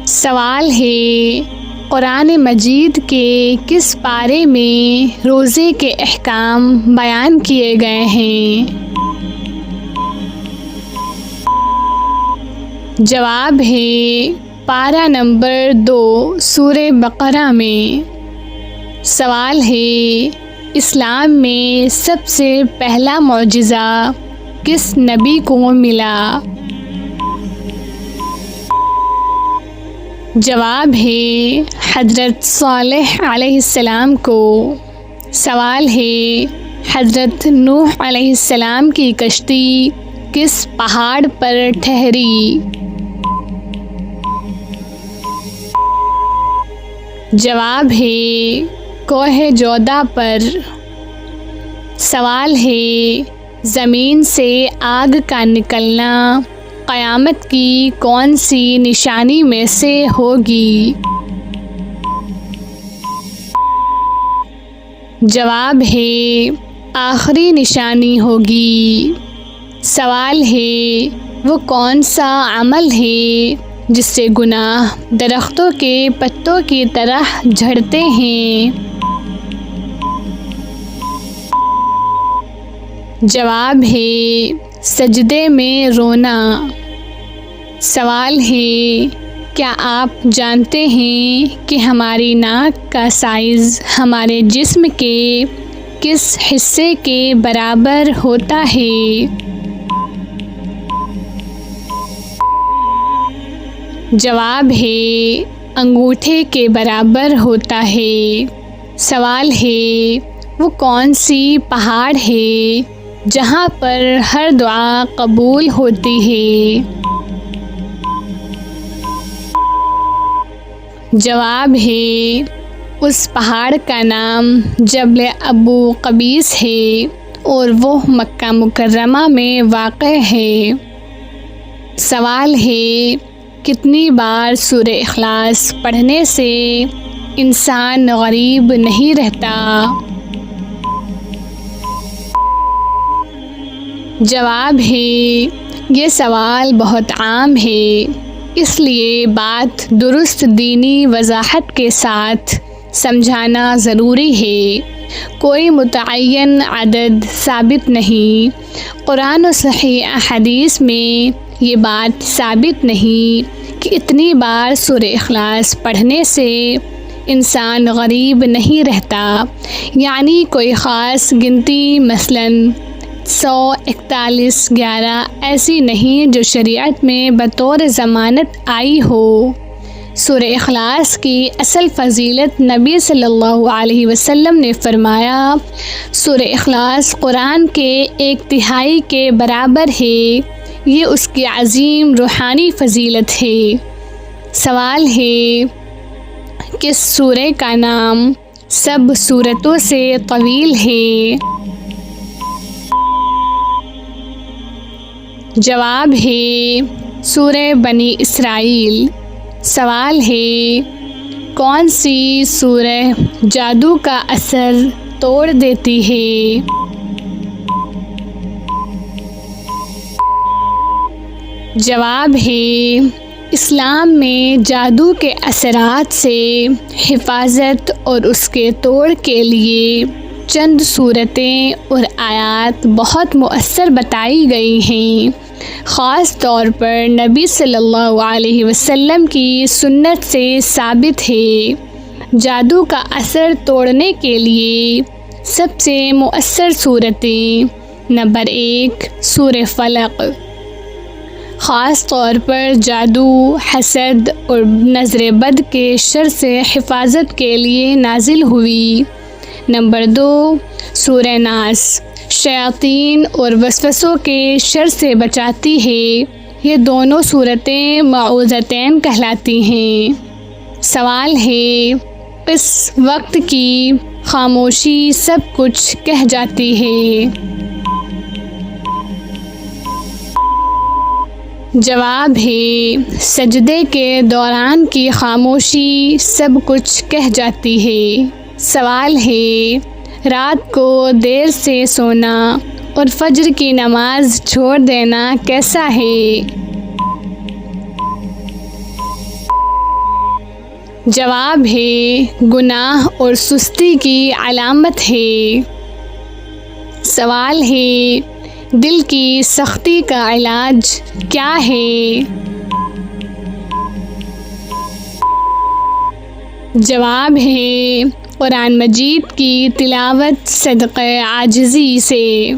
سوال ہے، قرآن مجید کے کس پارے میں روزے کے احکام بیان کیے گئے ہیں؟ جواب ہے پارہ نمبر 2 سورہ بقرہ میں۔ سوال ہے، اسلام میں سب سے پہلا معجزہ کس نبی کو ملا؟ جواب ہے حضرت صالح علیہ السلام کو۔ سوال ہے، حضرت نوح علیہ السلام کی کشتی کس پہاڑ پر ٹھہری؟ جواب ہے کوہ جودہ پر۔ سوال ہے، زمین سے آگ کا نکلنا قیامت کی کون سی نشانی میں سے ہوگی؟ جواب ہے آخری نشانی ہوگی۔ سوال ہے، وہ کون سا عمل ہے جس سے گناہ درختوں کے پتوں کی طرح جھڑتے ہیں؟ جواب ہے سجدے میں رونا۔ سوال ہے، کیا آپ جانتے ہیں کہ ہماری ناک کا سائز ہمارے جسم کے کس حصے کے برابر ہوتا ہے؟ جواب ہے انگوٹھے کے برابر ہوتا ہے۔ سوال ہے، وہ کون سی پہاڑ ہے جہاں پر ہر دعا قبول ہوتی ہے؟ جواب ہے اس پہاڑ کا نام جبل ابو قبیس ہے اور وہ مکہ مکرمہ میں واقع ہے۔ سوال ہے، کتنی بار سورہ اخلاص پڑھنے سے انسان غریب نہیں رہتا؟ جواب ہے یہ سوال بہت عام ہے، اس لیے بات درست دینی وضاحت کے ساتھ سمجھانا ضروری ہے۔ کوئی متعین عدد ثابت نہیں، قرآن و صحیح احادیث میں یہ بات ثابت نہیں کہ اتنی بار سورہ اخلاص پڑھنے سے انسان غریب نہیں رہتا، یعنی کوئی خاص گنتی مثلاً 100، 41، 11 ایسی نہیں جو شریعت میں بطور ضمانت آئی ہو۔ سورہ اخلاص کی اصل فضیلت نبی صلی اللہ علیہ وسلم نے فرمایا، سورہ اخلاص قرآن کے 1/3 کے برابر ہے، یہ اس کی عظیم روحانی فضیلت ہے۔ سوال ہے، کس سورہ کا نام سب سورتوں سے طویل ہے؟ جواب ہے سورہ بنی اسرائیل۔ سوال ہے، کون سی سورہ جادو کا اثر توڑ دیتی ہے؟ جواب ہے اسلام میں جادو کے اثرات سے حفاظت اور اس کے توڑ کے لیے چند صورتیں اور آیات بہت مؤثر بتائی گئی ہیں۔ خاص طور پر نبی صلی اللہ علیہ وسلم کی سنت سے ثابت ہے۔ جادو کا اثر توڑنے کے لیے سب سے مؤثر صورتیں: نمبر 1 سورہ فلق، خاص طور پر جادو، حسد اور نظر بد کے شر سے حفاظت کے لیے نازل ہوئی۔ نمبر 2 سورہ ناس، شیاطین اور وسوسوں کے شر سے بچاتی ہے۔ یہ دونوں صورتیں معوذتین کہلاتی ہیں۔ سوال ہے، اس وقت کی خاموشی سب کچھ کہہ جاتی ہے؟ جواب ہے سجدے کے دوران کی خاموشی سب کچھ کہہ جاتی ہے۔ سوال ہے، رات کو دیر سے سونا اور فجر کی نماز چھوڑ دینا کیسا ہے؟ جواب ہے گناہ اور سستی کی علامت ہے۔ سوال ہے دل کی سختی کا علاج کیا ہے؟ جواب ہے قرآن مجید کی تلاوت صدقہ عاجزی سے۔